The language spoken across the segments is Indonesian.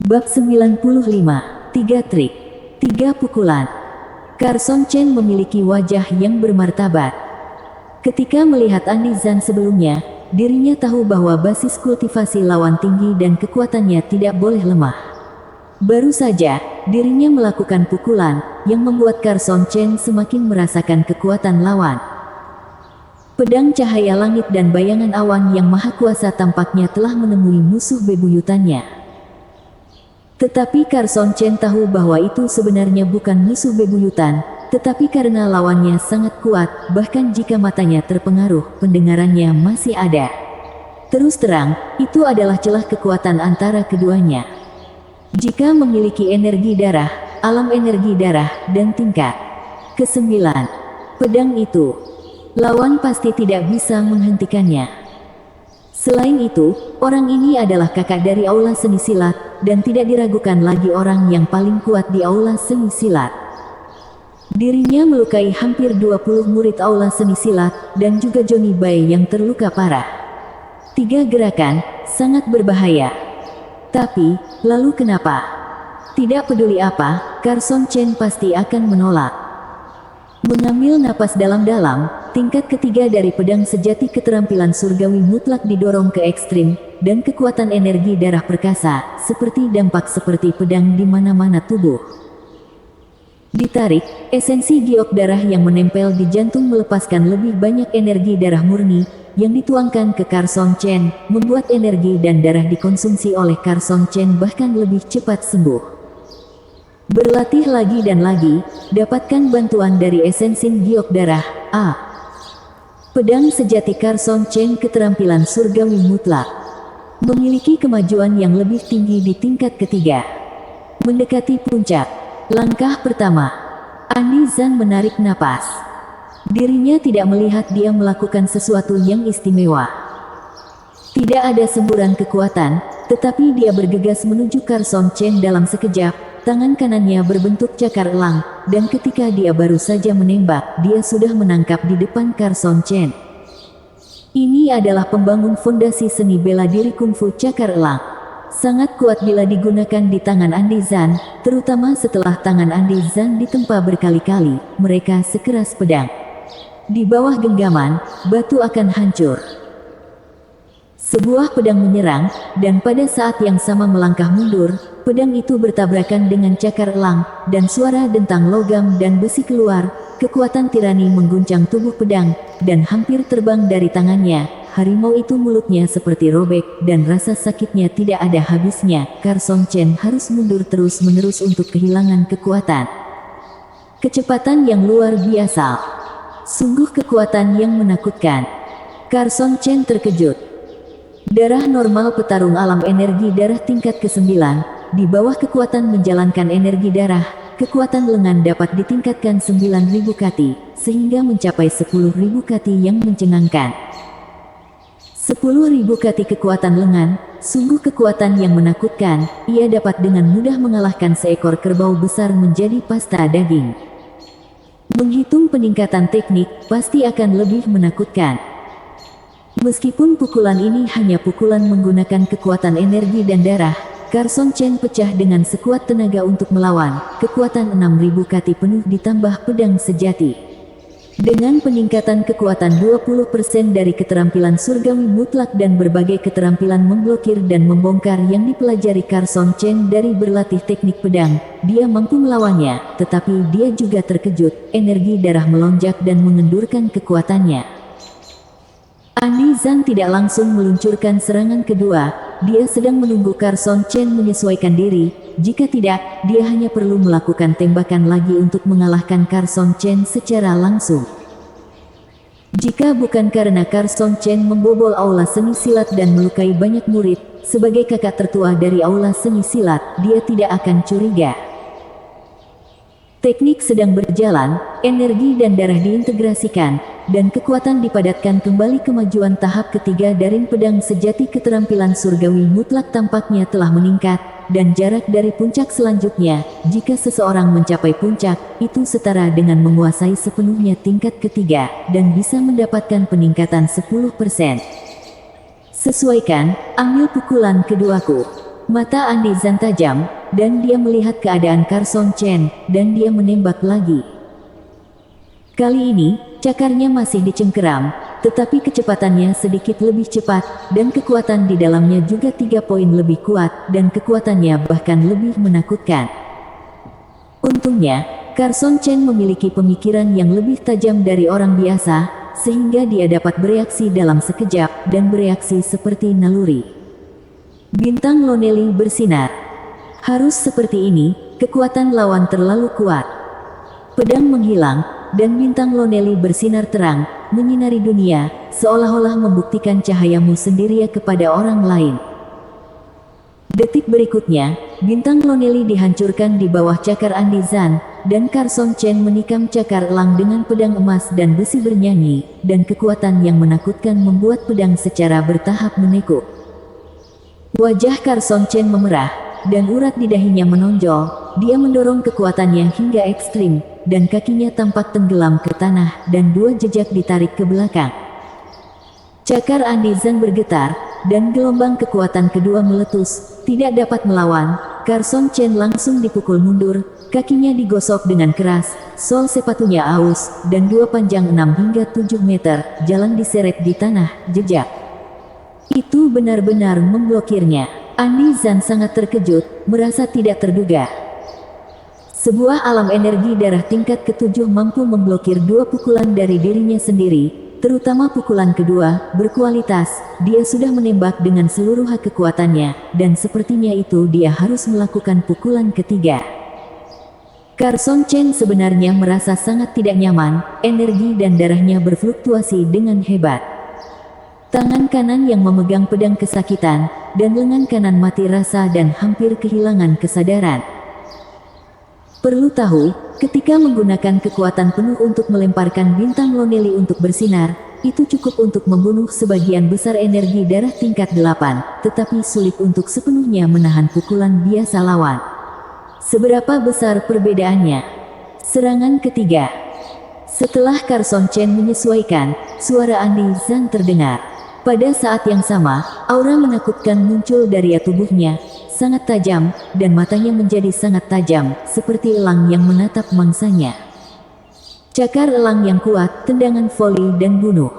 Bab 95, 3 trik, 3 pukulan. Carson Chen memiliki wajah yang bermartabat. Ketika melihat Andi Zan sebelumnya, dirinya tahu bahwa basis kultivasi lawan tinggi dan kekuatannya tidak boleh lemah. Baru saja, dirinya melakukan pukulan, yang membuat Carson Chen semakin merasakan kekuatan lawan. Pedang cahaya langit dan bayangan awan yang maha kuasa tampaknya telah menemui musuh bebuyutannya. Tetapi Carson Chen tahu bahwa itu sebenarnya bukan musuh bebuyutan, tetapi karena lawannya sangat kuat, bahkan jika matanya terpengaruh, pendengarannya masih ada. Terus terang, itu adalah celah kekuatan antara keduanya. Jika memiliki energi darah, alam energi darah, dan tingkat ke-9, pedang itu, lawan pasti tidak bisa menghentikannya. Selain itu, orang ini adalah kakak dari Aula Seni Silat, dan tidak diragukan lagi orang yang paling kuat di Aula Seni Silat. Dirinya melukai hampir 20 murid Aula Seni Silat, dan juga Johnny Bai yang terluka parah. 3 gerakan, sangat berbahaya. Tapi, lalu kenapa? Tidak peduli apa, Carson Chen pasti akan menolak. Mengambil napas dalam-dalam, tingkat ketiga dari pedang sejati keterampilan surgawi mutlak didorong ke ekstrim, dan kekuatan energi darah perkasa, seperti dampak seperti pedang di mana-mana tubuh. Ditarik, esensi giok darah yang menempel di jantung melepaskan lebih banyak energi darah murni, yang dituangkan ke Carson Chen, membuat energi dan darah dikonsumsi oleh Carson Chen bahkan lebih cepat sembuh. Berlatih lagi dan lagi, dapatkan bantuan dari esensi giok darah, A. Pedang sejati Carson Chen keterampilan surgawi mutlak. Memiliki kemajuan yang lebih tinggi di tingkat ketiga. Mendekati puncak. Langkah pertama. Andi Zan menarik napas. Dirinya tidak melihat dia melakukan sesuatu yang istimewa. Tidak ada semburan kekuatan, tetapi dia bergegas menuju Carson Chen dalam sekejap. Tangan kanannya berbentuk cakar elang, dan ketika dia baru saja menembak, dia sudah menangkap di depan Carson Chen. Ini adalah pembangun fondasi seni bela diri kungfu cakar elang. Sangat kuat bila digunakan di tangan Andi Zan, terutama setelah tangan Andi Zan ditempa berkali-kali, mereka sekeras pedang. Di bawah genggaman, batu akan hancur. Sebuah pedang menyerang, dan pada saat yang sama melangkah mundur, pedang itu bertabrakan dengan cakar elang, dan suara dentang logam dan besi keluar, kekuatan tirani mengguncang tubuh pedang, dan hampir terbang dari tangannya. Harimau itu mulutnya seperti robek, dan rasa sakitnya tidak ada habisnya. Carson Chen harus mundur terus-menerus untuk kehilangan kekuatan. Kecepatan yang luar biasa. Sungguh kekuatan yang menakutkan. Carson Chen terkejut. Darah normal petarung alam energi darah tingkat ke-9, di bawah kekuatan menjalankan energi darah, kekuatan lengan dapat ditingkatkan 9.000 kati, sehingga mencapai 10.000 kati yang mencengangkan. 10.000 kati kekuatan lengan, sungguh kekuatan yang menakutkan, ia dapat dengan mudah mengalahkan seekor kerbau besar menjadi pasta daging. Menghitung peningkatan teknik, pasti akan lebih menakutkan. Meskipun pukulan ini hanya pukulan menggunakan kekuatan energi dan darah, Carson Chen pecah dengan sekuat tenaga untuk melawan, kekuatan 6.000 kati penuh ditambah pedang sejati. Dengan peningkatan kekuatan 20% dari keterampilan surgawi mutlak dan berbagai keterampilan memblokir dan membongkar yang dipelajari Carson Chen dari berlatih teknik pedang, dia mampu melawannya, tetapi dia juga terkejut, energi darah melonjak dan mengendurkan kekuatannya. Andi Zan tidak langsung meluncurkan serangan kedua, dia sedang menunggu Carson Chen menyesuaikan diri, jika tidak, dia hanya perlu melakukan tembakan lagi untuk mengalahkan Carson Chen secara langsung. Jika bukan karena Carson Chen membobol Aula Seni Silat dan melukai banyak murid, sebagai kakak tertua dari Aula Seni Silat, dia tidak akan curiga. Teknik sedang berjalan, energi dan darah diintegrasikan, dan kekuatan dipadatkan kembali. Kemajuan tahap ketiga dari pedang sejati keterampilan surgawi mutlak tampaknya telah meningkat, dan jarak dari puncak selanjutnya, jika seseorang mencapai puncak, itu setara dengan menguasai sepenuhnya tingkat ketiga, dan bisa mendapatkan peningkatan 10%. Sesuaikan, ambil pukulan keduaku. Mata Andi Zan tajam, dan dia melihat keadaan Carson Chen, dan dia menembak lagi. Kali ini, cakarnya masih dicengkeram, tetapi kecepatannya sedikit lebih cepat, dan kekuatan di dalamnya juga 3 poin lebih kuat, dan kekuatannya bahkan lebih menakutkan. Untungnya, Carson Chen memiliki pemikiran yang lebih tajam dari orang biasa, sehingga dia dapat bereaksi dalam sekejap, dan bereaksi seperti naluri. Bintang Lonely bersinar. Harus seperti ini, kekuatan lawan terlalu kuat. Pedang menghilang, dan bintang Lonely bersinar terang, menyinari dunia, seolah-olah membuktikan cahayamu sendiri kepada orang lain. Detik berikutnya, bintang Lonely dihancurkan di bawah cakar Andi Zan, dan Carson Chen menikam cakar elang dengan pedang emas dan besi bernyanyi, dan kekuatan yang menakutkan membuat pedang secara bertahap menekuk. Wajah Carson Chen memerah, dan urat di dahinya menonjol. Dia mendorong kekuatannya hingga ekstrim, dan kakinya tampak tenggelam ke tanah, dan 2 jejak ditarik ke belakang. Cakar Andi Zan bergetar, dan gelombang kekuatan kedua meletus, tidak dapat melawan. Carson Chen langsung dipukul mundur, kakinya digosok dengan keras, sol sepatunya aus, dan 2 panjang 6 hingga 7 meter, jalan diseret di tanah, jejak. Itu benar-benar memblokirnya. Andi Zan sangat terkejut, merasa tidak terduga. Sebuah alam energi darah tingkat ke-7 mampu memblokir 2 pukulan dari dirinya sendiri, terutama pukulan kedua, berkualitas. Dia sudah menembak dengan seluruh kekuatannya, dan sepertinya itu dia harus melakukan pukulan ketiga. Carson Chen sebenarnya merasa sangat tidak nyaman, energi dan darahnya berfluktuasi dengan hebat. Tangan kanan yang memegang pedang kesakitan, dan lengan kanan mati rasa dan hampir kehilangan kesadaran. Perlu tahu, ketika menggunakan kekuatan penuh untuk melemparkan bintang Lonely untuk bersinar, itu cukup untuk membunuh sebagian besar energi darah tingkat 8, tetapi sulit untuk sepenuhnya menahan pukulan biasa lawan. Seberapa besar perbedaannya? Serangan ketiga. Setelah Carson Chen menyesuaikan, suara Andi Zan terdengar. Pada saat yang sama, aura menakutkan muncul dari tubuhnya, sangat tajam, dan matanya menjadi sangat tajam, seperti elang yang menatap mangsanya. Cakar elang yang kuat, tendangan voli dan bunuh.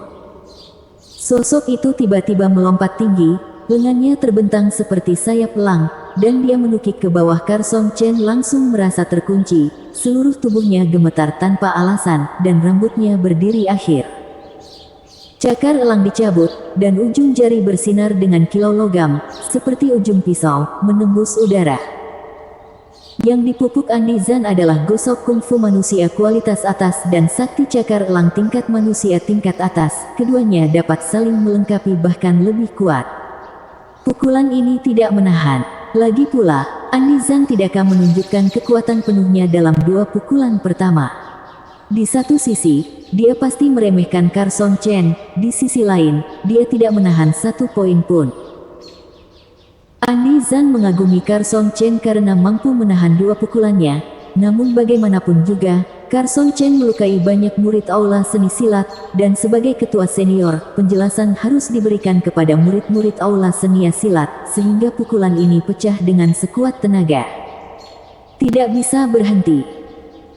Sosok itu tiba-tiba melompat tinggi, lengannya terbentang seperti sayap elang, dan dia menukik ke bawah. Carson Chen langsung merasa terkunci, seluruh tubuhnya gemetar tanpa alasan, dan rambutnya berdiri akhir. Cakar elang dicabut, dan ujung jari bersinar dengan kilau logam, seperti ujung pisau, menembus udara. Yang dipupuk Andi Zan adalah gosok kungfu manusia kualitas atas dan sakti cakar elang tingkat manusia tingkat atas. Keduanya dapat saling melengkapi bahkan lebih kuat. Pukulan ini tidak menahan. Lagi pula, Andi Zan tidakkah menunjukkan kekuatan penuhnya dalam 2 pukulan pertama. Di satu sisi, dia pasti meremehkan Carson Chen, di sisi lain, dia tidak menahan 1 poin pun. Andi Zan mengagumi Carson Chen karena mampu menahan 2 pukulannya, namun bagaimanapun juga, Carson Chen melukai banyak murid aula seni silat, dan sebagai ketua senior, penjelasan harus diberikan kepada murid-murid aula seni silat, sehingga pukulan ini pecah dengan sekuat tenaga. Tidak bisa berhenti.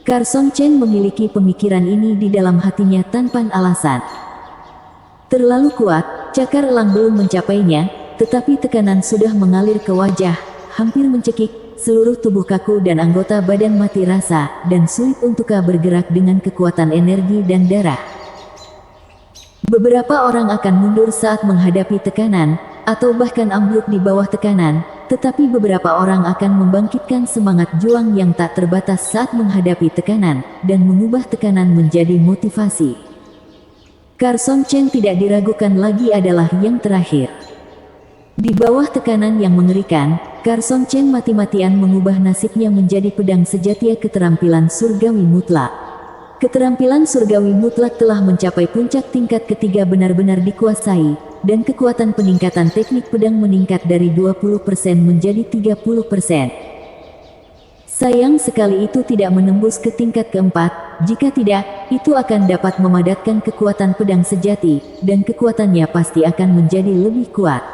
Carson Chen memiliki pemikiran ini di dalam hatinya tanpa alasan. Terlalu kuat, cakar elang belum mencapainya, tetapi tekanan sudah mengalir ke wajah, hampir mencekik, seluruh tubuh kaku dan anggota badan mati rasa, dan sulit untuk bergerak dengan kekuatan energi dan darah. Beberapa orang akan mundur saat menghadapi tekanan, atau bahkan ambruk di bawah tekanan, tetapi beberapa orang akan membangkitkan semangat juang yang tak terbatas saat menghadapi tekanan, dan mengubah tekanan menjadi motivasi. Carson Chen tidak diragukan lagi adalah yang terakhir. Di bawah tekanan yang mengerikan, Carson Chen mati-matian mengubah nasibnya menjadi pedang sejati keterampilan surgawi mutlak. Keterampilan surgawi mutlak telah mencapai puncak tingkat ketiga benar-benar dikuasai, dan kekuatan peningkatan teknik pedang meningkat dari 20% menjadi 30%. Sayang sekali itu tidak menembus ke tingkat keempat, jika tidak, itu akan dapat memadatkan kekuatan pedang sejati, dan kekuatannya pasti akan menjadi lebih kuat.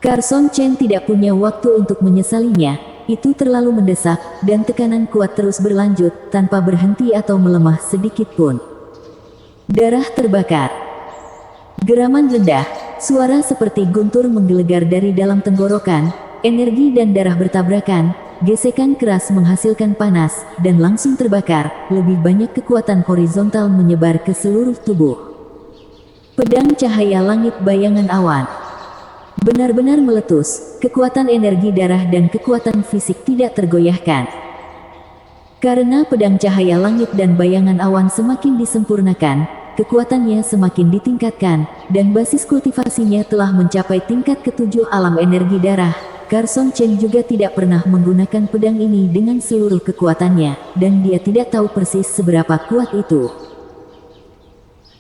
Carson Chen tidak punya waktu untuk menyesalinya, itu terlalu mendesak, dan tekanan kuat terus berlanjut, tanpa berhenti atau melemah sedikit pun. Darah terbakar. Geraman rendah, suara seperti guntur menggelegar dari dalam tenggorokan, energi dan darah bertabrakan, gesekan keras menghasilkan panas, dan langsung terbakar, lebih banyak kekuatan horizontal menyebar ke seluruh tubuh. Pedang cahaya langit bayangan awan. Benar-benar meletus, kekuatan energi darah dan kekuatan fisik tidak tergoyahkan. Karena pedang cahaya langit dan bayangan awan semakin disempurnakan, kekuatannya semakin ditingkatkan, dan basis kultivasinya telah mencapai tingkat ketujuh alam energi darah. Carson Chen juga tidak pernah menggunakan pedang ini dengan seluruh kekuatannya, dan dia tidak tahu persis seberapa kuat itu.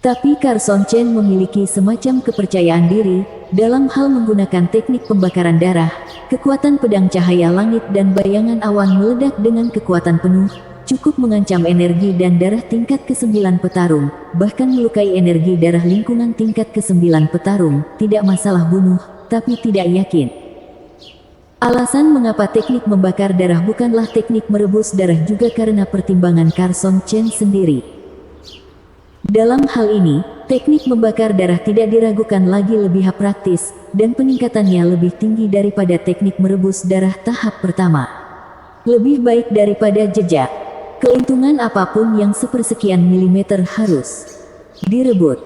Tapi Carson Chen memiliki semacam kepercayaan diri dalam hal menggunakan teknik pembakaran darah. Kekuatan pedang cahaya langit dan bayangan awan meledak dengan kekuatan penuh, cukup mengancam energi dan darah tingkat ke-9 petarung, bahkan melukai energi darah lingkungan tingkat ke-9 petarung. Tidak masalah bunuh, tapi tidak yakin. Alasan mengapa teknik membakar darah bukanlah teknik merebus darah juga karena pertimbangan Carson Chen sendiri. Dalam hal ini, teknik membakar darah tidak diragukan lagi lebih praktis, dan peningkatannya lebih tinggi daripada teknik merebus darah tahap pertama. Lebih baik daripada jejak. Keuntungan apapun yang sepersekian milimeter harus direbut.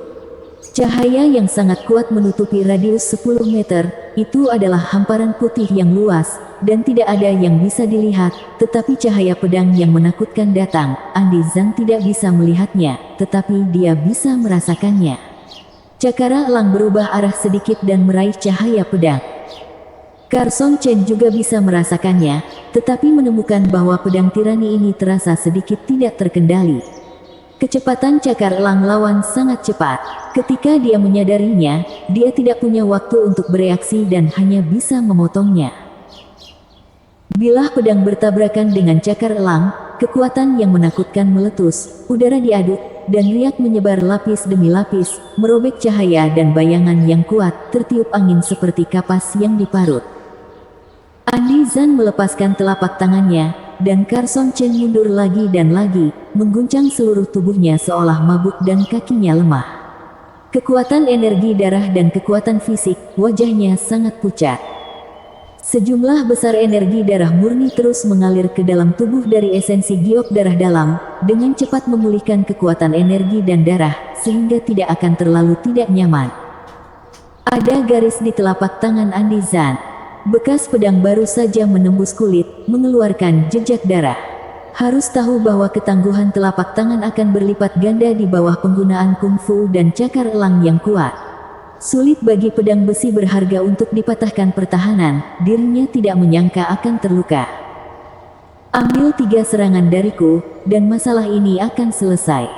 Cahaya yang sangat kuat menutupi radius 10 meter, itu adalah hamparan putih yang luas, dan tidak ada yang bisa dilihat, tetapi cahaya pedang yang menakutkan datang. Andi Zhang tidak bisa melihatnya, tetapi dia bisa merasakannya. Cakara elang berubah arah sedikit dan meraih cahaya pedang. Carson Chen juga bisa merasakannya, tetapi menemukan bahwa pedang tirani ini terasa sedikit tidak terkendali. Kecepatan cakar elang lawan sangat cepat. Ketika dia menyadarinya, dia tidak punya waktu untuk bereaksi dan hanya bisa memotongnya. Bilah pedang bertabrakan dengan cakar elang, kekuatan yang menakutkan meletus, udara diaduk, dan riak menyebar lapis demi lapis, merobek cahaya dan bayangan yang kuat, tertiup angin seperti kapas yang diparut. Andi Zhang melepaskan telapak tangannya, dan Carson Chen mundur lagi dan lagi, mengguncang seluruh tubuhnya seolah mabuk dan kakinya lemah. Kekuatan energi darah dan kekuatan fisik, wajahnya sangat pucat. Sejumlah besar energi darah murni terus mengalir ke dalam tubuh dari esensi giok darah dalam, dengan cepat memulihkan kekuatan energi dan darah, sehingga tidak akan terlalu tidak nyaman. Ada garis di telapak tangan Andi Zhang. Bekas pedang baru saja menembus kulit, mengeluarkan jejak darah. Harus tahu bahwa ketangguhan telapak tangan akan berlipat ganda di bawah penggunaan kungfu dan cakar elang yang kuat. Sulit bagi pedang besi berharga untuk dipatahkan pertahanan, dirinya tidak menyangka akan terluka. Ambil 3 serangan dariku, dan masalah ini akan selesai.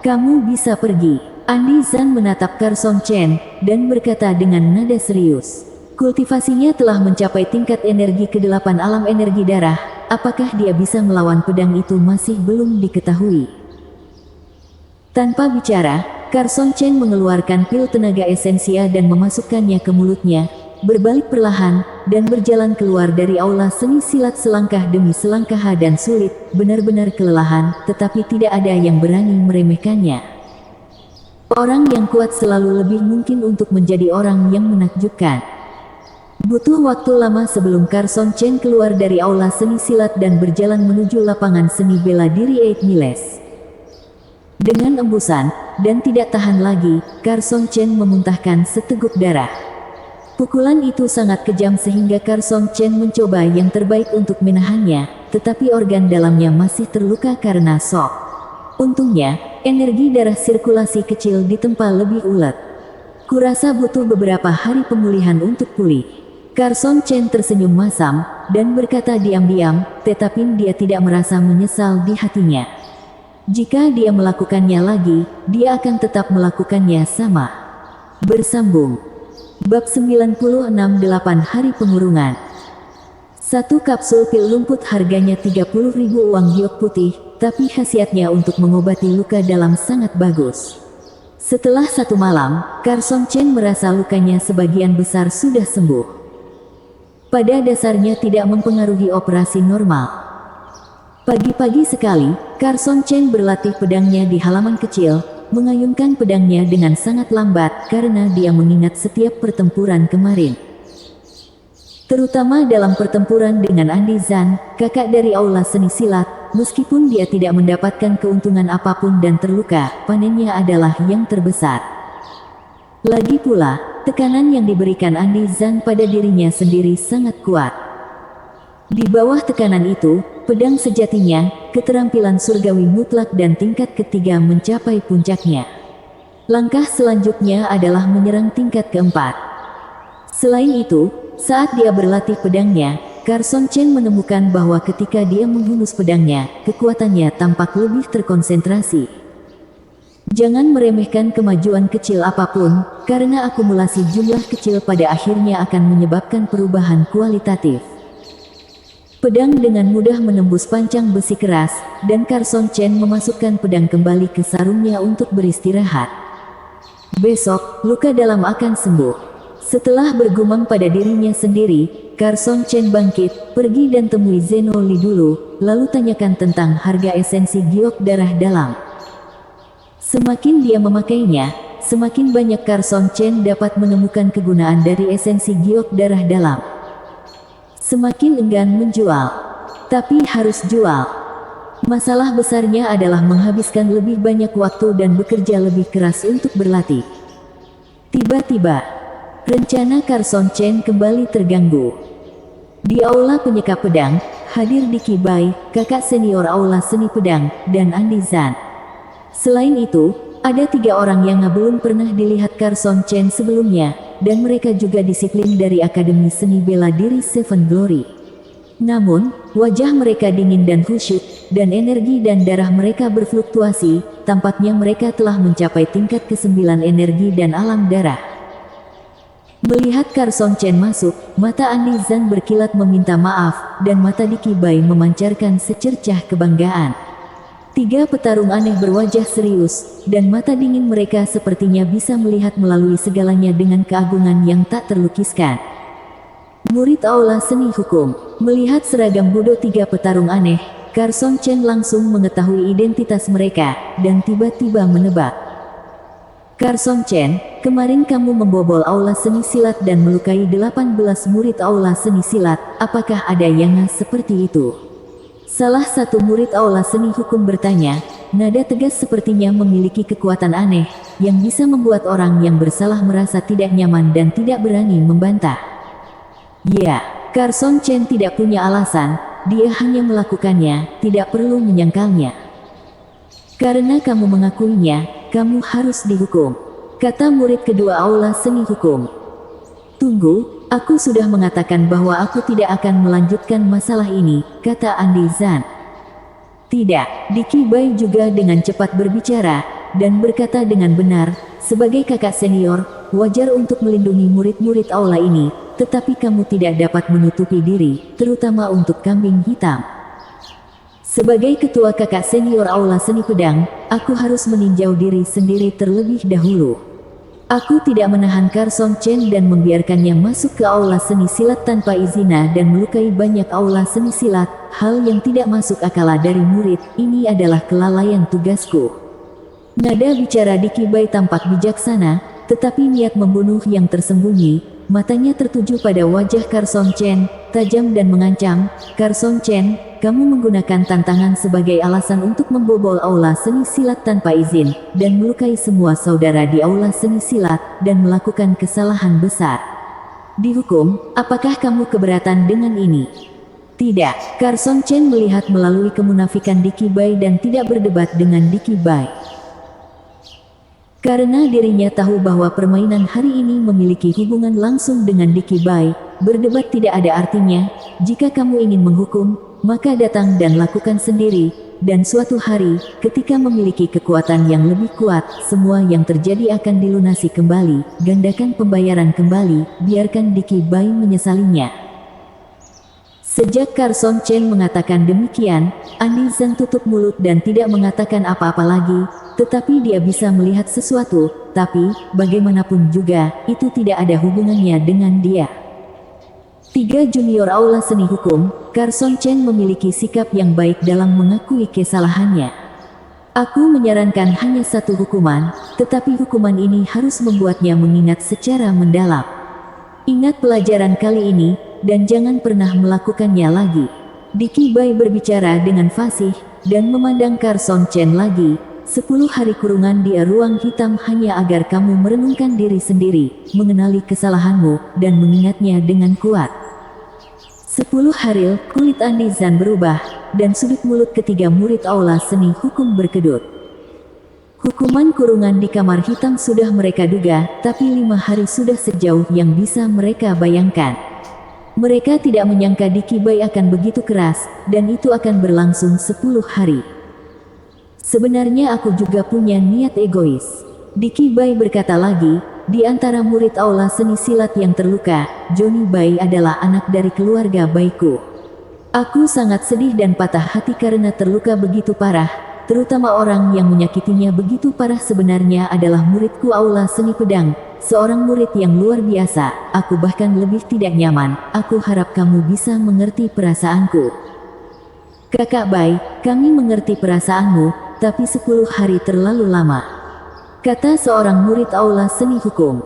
Kamu bisa pergi. Andi Zhang menatap Carson Chen, dan berkata dengan nada serius. Kultivasinya telah mencapai tingkat energi ke-8 alam energi darah, apakah dia bisa melawan pedang itu masih belum diketahui. Tanpa bicara, Carson Chen mengeluarkan pil tenaga esensia dan memasukkannya ke mulutnya, berbalik perlahan, dan berjalan keluar dari aula seni silat selangkah demi selangkah dan sulit, benar-benar kelelahan, tetapi tidak ada yang berani meremehkannya. Orang yang kuat selalu lebih mungkin untuk menjadi orang yang menakjubkan. Butuh waktu lama sebelum Carson Chen keluar dari aula seni silat dan berjalan menuju lapangan seni bela diri 8 Miles. Dengan embusan, dan tidak tahan lagi, Carson Chen memuntahkan seteguk darah. Pukulan itu sangat kejam sehingga Carson Chen mencoba yang terbaik untuk menahannya, tetapi organ dalamnya masih terluka karena shock. Untungnya, energi darah sirkulasi kecil ditempa lebih ulet. Kurasa butuh beberapa hari pemulihan untuk pulih. Carson Chen tersenyum masam, dan berkata diam-diam, tetapi dia tidak merasa menyesal di hatinya. Jika dia melakukannya lagi, dia akan tetap melakukannya sama. Bersambung. Bab 96 8 Hari Pengurungan. Satu kapsul pil lumput harganya 30.000 uang giok putih, tapi khasiatnya untuk mengobati luka dalam sangat bagus. Setelah 1 malam, Carson Chen merasa lukanya sebagian besar sudah sembuh. pada dasarnya tidak mempengaruhi operasi normal. Pagi-pagi sekali, Carson Chen berlatih pedangnya di halaman kecil, mengayunkan pedangnya dengan sangat lambat karena dia mengingat setiap pertempuran kemarin. Terutama dalam pertempuran dengan Andi Zan, kakak dari aula seni silat, meskipun dia tidak mendapatkan keuntungan apapun dan terluka, panennya adalah yang terbesar. Lagi pula, tekanan yang diberikan Andi Zan pada dirinya sendiri sangat kuat. Di bawah tekanan itu, pedang sejatinya, keterampilan surgawi mutlak dan tingkat ketiga mencapai puncaknya. Langkah selanjutnya adalah menyerang tingkat keempat. Selain itu, saat dia berlatih pedangnya, Carson Chen menemukan bahwa ketika dia menghunus pedangnya, kekuatannya tampak lebih terkonsentrasi. Jangan meremehkan kemajuan kecil apapun, karena akumulasi jumlah kecil pada akhirnya akan menyebabkan perubahan kualitatif. Pedang dengan mudah menembus pancang besi keras, dan Carson Chen memasukkan pedang kembali ke sarungnya untuk beristirahat. Besok, luka dalam akan sembuh. Setelah bergumam pada dirinya sendiri, Carson Chen bangkit, pergi dan temui Zeno Li dulu, lalu tanyakan tentang harga esensi giok darah dalam. Semakin dia memakainya, semakin banyak Carson Chen dapat menemukan kegunaan dari esensi giok darah dalam. Semakin enggan menjual, tapi harus jual. Masalah besarnya adalah menghabiskan lebih banyak waktu dan bekerja lebih keras untuk berlatih. Tiba-tiba, rencana Carson Chen kembali terganggu. Di aula penyekap pedang, hadir Dicky Bai, kakak senior aula seni pedang, dan Andi Zan. Selain itu, ada 3 orang yang belum pernah dilihat Carson Chen sebelumnya, dan mereka juga disiplin dari Akademi Seni Bela Diri Seven Glory. Namun, wajah mereka dingin dan khusyuk, dan energi dan darah mereka berfluktuasi, tampaknya mereka telah mencapai tingkat ke-9 energi dan alam darah. Melihat Carson Chen masuk, mata Andi Zan berkilat meminta maaf, dan mata Dicky Bai memancarkan secercah kebanggaan. 3 petarung aneh berwajah serius, dan mata dingin mereka sepertinya bisa melihat melalui segalanya dengan keagungan yang tak terlukiskan. Murid aula seni hukum, melihat seragam budo 3 petarung aneh, Carson Chen langsung mengetahui identitas mereka, dan tiba-tiba menebak. Carson Chen, kemarin kamu membobol aula seni silat dan melukai 18 murid aula seni silat, apakah ada yang seperti itu? Salah satu murid aula seni hukum bertanya, nada tegas sepertinya memiliki kekuatan aneh, yang bisa membuat orang yang bersalah merasa tidak nyaman dan tidak berani membantah. Ya, Carson Chen tidak punya alasan, dia hanya melakukannya, tidak perlu menyangkalnya. Karena kamu mengakuinya, kamu harus dihukum, kata murid kedua aula seni hukum. Tunggu, aku sudah mengatakan bahwa aku tidak akan melanjutkan masalah ini, kata Andi Zan. Tidak, Dicky Bai juga dengan cepat berbicara, dan berkata dengan benar, sebagai kakak senior, wajar untuk melindungi murid-murid aula ini, tetapi kamu tidak dapat menutupi diri, terutama untuk kambing hitam. Sebagai ketua kakak senior aula seni pedang, aku harus meninjau diri sendiri terlebih dahulu. Aku tidak menahan Carson Chen dan membiarkannya masuk ke aula seni silat tanpa izin dan melukai banyak aula seni silat, hal yang tidak masuk akal dari murid, ini adalah kelalaian tugasku. Nada bicara Dicky Bai tampak bijaksana, tetapi niat membunuh yang tersembunyi, matanya tertuju pada wajah Carson Chen, tajam dan mengancam, Carson Chen, kamu menggunakan tantangan sebagai alasan untuk membobol aula seni silat tanpa izin, dan melukai semua saudara di aula seni silat, dan melakukan kesalahan besar. Dihukum, apakah kamu keberatan dengan ini? Tidak, Carson Chen melihat melalui kemunafikan Dicky Bai dan tidak berdebat dengan Dicky Bai. Karena dirinya tahu bahwa permainan hari ini memiliki hubungan langsung dengan Dicky Bai, berdebat tidak ada artinya. Jika kamu ingin menghukum, maka datang dan lakukan sendiri, dan suatu hari, ketika memiliki kekuatan yang lebih kuat, semua yang terjadi akan dilunasi kembali, gandakan pembayaran kembali, biarkan Dicky Bai menyesalinya. Sejak Carson Chen mengatakan demikian, Andi Zan tutup mulut dan tidak mengatakan apa-apa lagi, tetapi dia bisa melihat sesuatu, tapi, bagaimanapun juga, itu tidak ada hubungannya dengan dia. Tiga junior aula seni hukum, Carson Chen memiliki sikap yang baik dalam mengakui kesalahannya. Aku menyarankan hanya satu hukuman, tetapi hukuman ini harus membuatnya mengingat secara mendalam. Ingat pelajaran kali ini, dan jangan pernah melakukannya lagi. Dicky Bai berbicara dengan fasih, dan memandang Carson Chen lagi. 10 hari kurungan di ruang hitam hanya agar kamu merenungkan diri sendiri, mengenali kesalahanmu, dan mengingatnya dengan kuat. 10 hari, kulit Andi Zan berubah, dan sudut mulut ketiga murid aula seni hukum berkedut. Hukuman kurungan di kamar hitam sudah mereka duga, tapi 5 hari sudah sejauh yang bisa mereka bayangkan. Mereka tidak menyangka Dicky Bai akan begitu keras, dan itu akan berlangsung 10 hari. Sebenarnya aku juga punya niat egois. Dicky Bai berkata lagi, di antara murid aula seni silat yang terluka, Johnny Bai adalah anak dari keluarga baikku. Aku sangat sedih dan patah hati karena terluka begitu parah. Terutama orang yang menyakitinya begitu parah sebenarnya adalah muridku aula seni pedang, seorang murid yang luar biasa. Aku bahkan lebih tidak nyaman. Aku harap kamu bisa mengerti perasaanku. Kakak Bai, kami mengerti perasaanmu, tapi 10 hari terlalu lama, kata seorang murid aula seni hukum.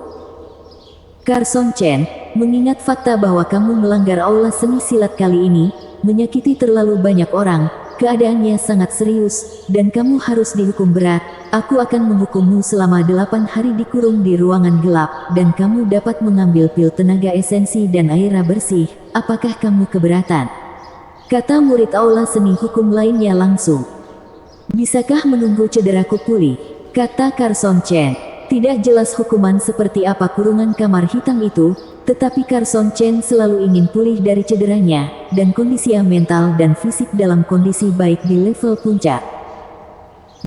Carson Chen, mengingat fakta bahwa kamu melanggar aula seni silat kali ini, menyakiti terlalu banyak orang, keadaannya sangat serius, dan kamu harus dihukum berat. Aku akan menghukummu selama 8 hari dikurung di ruangan gelap, dan kamu dapat mengambil pil tenaga esensi dan air bersih. Apakah kamu keberatan? Kata murid aula seni hukum lainnya langsung. Bisakah menunggu cederaku pulih? Kata Carson Chen. Tidak jelas hukuman seperti apa kurungan kamar hitam itu, tetapi Carson Chen selalu ingin pulih dari cederanya, dan kondisi mental dan fisik dalam kondisi baik di level puncak.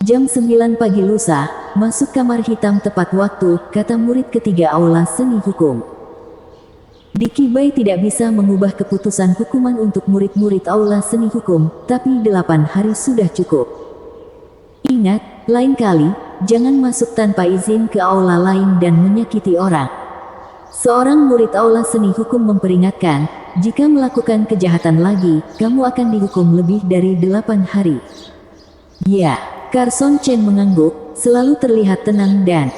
Jam 9 pagi lusa, masuk kamar hitam tepat waktu, kata murid ketiga aula seni hukum. Dicky Bai tidak bisa mengubah keputusan hukuman untuk murid-murid aula seni hukum, tapi 8 hari sudah cukup. Ingat, lain kali, jangan masuk tanpa izin ke aula lain dan menyakiti orang. Seorang murid aula seni hukum memperingatkan, jika melakukan kejahatan lagi, kamu akan dihukum lebih dari 8 hari. Ya, Carson Chen mengangguk, selalu terlihat tenang dan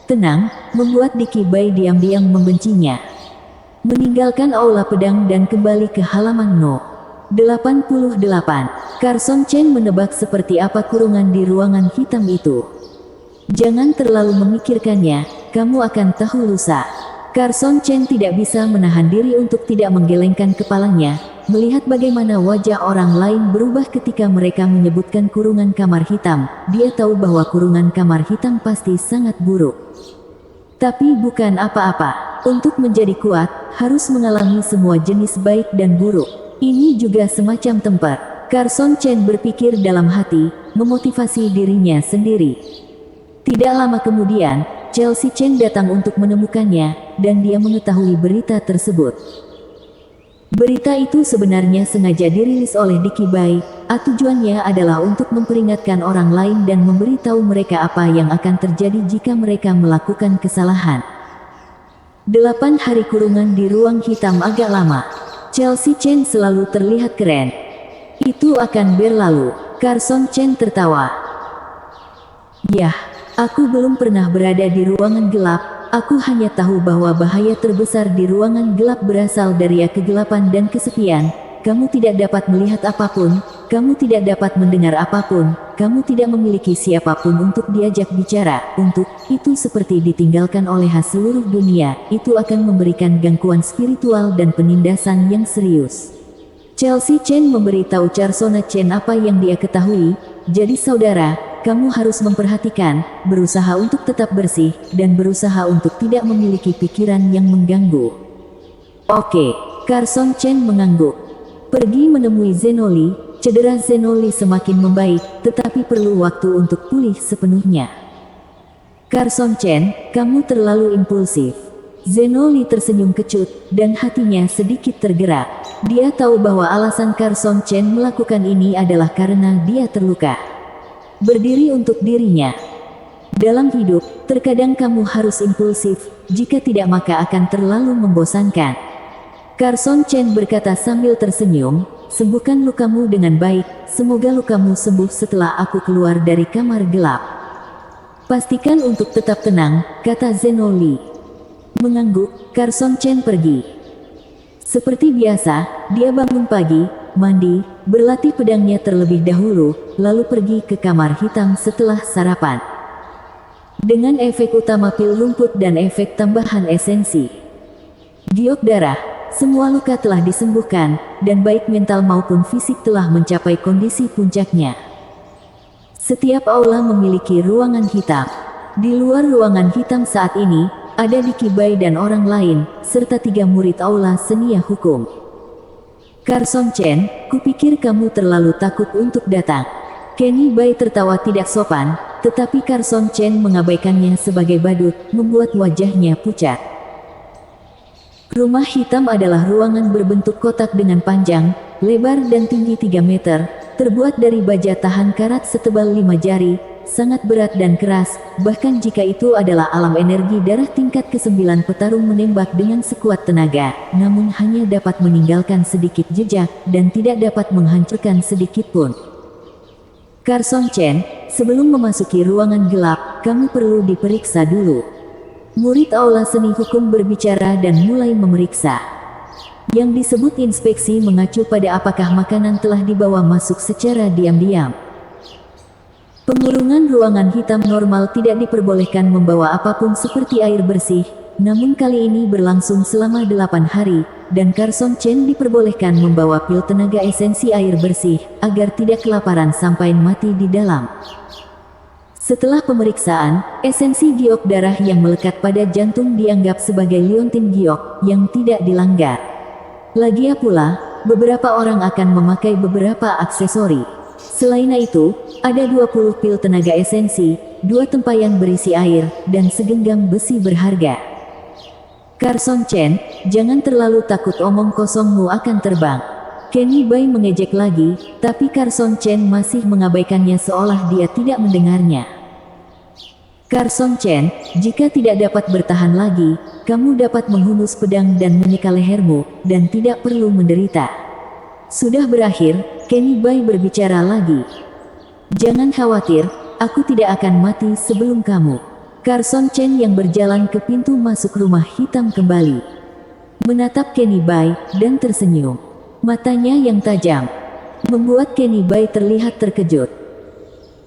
tenang, membuat Dicky Bai diam-diam membencinya. Meninggalkan aula pedang dan kembali ke halaman No. 88, Carson Chen menebak seperti apa kurungan di ruangan hitam itu. Jangan terlalu memikirkannya, kamu akan tahu lusa. Carson Chen tidak bisa menahan diri untuk tidak menggelengkan kepalanya, melihat bagaimana wajah orang lain berubah ketika mereka menyebutkan kurungan kamar hitam. Dia tahu bahwa kurungan kamar hitam pasti sangat buruk. Tapi bukan apa-apa. Untuk menjadi kuat, harus mengalami semua jenis baik dan buruk. Ini juga semacam tempat. Carson Chen berpikir dalam hati, memotivasi dirinya sendiri. Tidak lama kemudian, Chelsea Chen datang untuk menemukannya, dan dia mengetahui berita tersebut. Berita itu sebenarnya sengaja dirilis oleh Dicky Bai. Tujuannya adalah untuk memperingatkan orang lain dan memberitahu mereka apa yang akan terjadi jika mereka melakukan kesalahan. 8 hari kurungan di ruang hitam agak lama. Chelsea Chen selalu terlihat keren. Itu akan berlalu. Carson Chen tertawa. Yah, aku belum pernah berada di ruangan gelap. Aku hanya tahu bahwa bahaya terbesar di ruangan gelap berasal dari kegelapan dan kesepian. Kamu tidak dapat melihat apapun, kamu tidak dapat mendengar apapun, kamu tidak memiliki siapapun untuk diajak bicara. Untuk itu seperti ditinggalkan oleh seluruh dunia, itu akan memberikan gangguan spiritual dan penindasan yang serius. Chelsea Chen memberitahu Carson Chen apa yang dia ketahui. Jadi saudara, kamu harus memperhatikan, berusaha untuk tetap bersih, dan berusaha untuk tidak memiliki pikiran yang mengganggu. Oke, Carson Chen mengangguk. Pergi menemui Zenoli. Cedera Zenoli semakin membaik, tetapi perlu waktu untuk pulih sepenuhnya. Carson Chen, kamu terlalu impulsif. Zenoli tersenyum kecut, dan hatinya sedikit tergerak. Dia tahu bahwa alasan Carson Chen melakukan ini adalah karena dia terluka. Berdiri untuk dirinya. Dalam hidup, terkadang kamu harus impulsif, jika tidak maka akan terlalu membosankan. Carson Chen berkata sambil tersenyum, sembuhkan lukamu dengan baik, semoga lukamu sembuh setelah aku keluar dari kamar gelap. Pastikan untuk tetap tenang, kata Zheno Li. Mengangguk, Carson Chen pergi. Seperti biasa, dia bangun pagi, mandi, berlatih pedangnya terlebih dahulu, lalu pergi ke kamar hitam setelah sarapan. Dengan efek utama pil rumput dan efek tambahan esensi giok darah, semua luka telah disembuhkan, dan baik mental maupun fisik telah mencapai kondisi puncaknya. Setiap aula memiliki ruangan hitam. Di luar ruangan hitam saat ini, ada Dicky Bai dan orang lain, serta 3 murid aula senia hukum. Carson Chen, kupikir kamu terlalu takut untuk datang. Kenny Bai tertawa tidak sopan, tetapi Carson Chen mengabaikannya sebagai badut, membuat wajahnya pucat. Rumah hitam adalah ruangan berbentuk kotak dengan panjang, lebar dan tinggi 3 meter, terbuat dari baja tahan karat setebal 5 jari, sangat berat dan keras, bahkan jika itu adalah alam energi darah tingkat ke-9 petarung menembak dengan sekuat tenaga, namun hanya dapat meninggalkan sedikit jejak, dan tidak dapat menghancurkan sedikit pun. Carson Chen, sebelum memasuki ruangan gelap, kamu perlu diperiksa dulu. Murid aula seni hukum berbicara dan mulai memeriksa. Yang disebut inspeksi mengacu pada apakah makanan telah dibawa masuk secara diam-diam. Pengurungan ruangan hitam normal tidak diperbolehkan membawa apapun seperti air bersih, namun kali ini berlangsung selama 8 hari, dan Carson Chen diperbolehkan membawa pil tenaga esensi air bersih, agar tidak kelaparan sampai mati di dalam. Setelah pemeriksaan, esensi giok darah yang melekat pada jantung dianggap sebagai liontin giok yang tidak dilanggar. Lagi pula, beberapa orang akan memakai beberapa aksesori. Selain itu, ada 20 pil tenaga esensi, 2 tempayan berisi air, dan segenggam besi berharga. Carson Chen, jangan terlalu takut, omong kosongmu akan terbang. Kenny Bai mengejek lagi, tapi Carson Chen masih mengabaikannya seolah dia tidak mendengarnya. Carson Chen, jika tidak dapat bertahan lagi, kamu dapat menghunus pedang dan menyeka lehermu, dan tidak perlu menderita. Sudah berakhir, Kenny Bai berbicara lagi. Jangan khawatir, aku tidak akan mati sebelum kamu. Carson Chen yang berjalan ke pintu masuk rumah hitam kembali menatap Kenny Bai, dan tersenyum. Matanya yang tajam membuat Kenny Bai terlihat terkejut.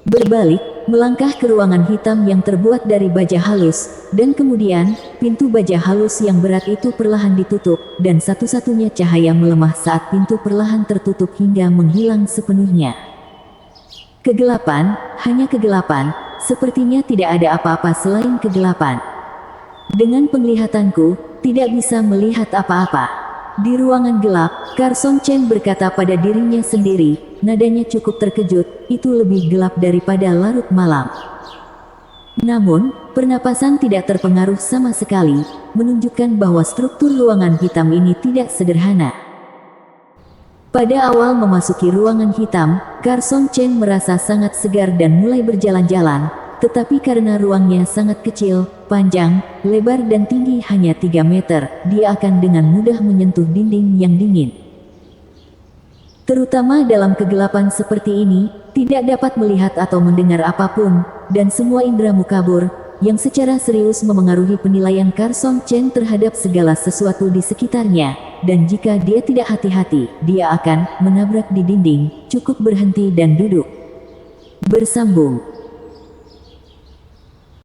Berbalik, melangkah ke ruangan hitam yang terbuat dari baja halus, dan kemudian, pintu baja halus yang berat itu perlahan ditutup, dan satu-satunya cahaya melemah saat pintu perlahan tertutup hingga menghilang sepenuhnya. Kegelapan, hanya kegelapan, sepertinya tidak ada apa-apa selain kegelapan. Dengan penglihatanku, tidak bisa melihat apa-apa. Di ruangan gelap, Carson Chen berkata pada dirinya sendiri, nadanya cukup terkejut, itu lebih gelap daripada larut malam. Namun, pernapasan tidak terpengaruh sama sekali, menunjukkan bahwa struktur ruangan hitam ini tidak sederhana. Pada awal memasuki ruangan hitam, Carson Chen merasa sangat segar dan mulai berjalan-jalan, tetapi karena ruangnya sangat kecil, panjang, lebar dan tinggi hanya 3 meter, dia akan dengan mudah menyentuh dinding yang dingin. Terutama dalam kegelapan seperti ini, tidak dapat melihat atau mendengar apapun, dan semua indramu kabur, yang secara serius memengaruhi penilaian Carson Chen terhadap segala sesuatu di sekitarnya, dan jika dia tidak hati-hati, dia akan menabrak di dinding, cukup berhenti dan duduk. Bersambung.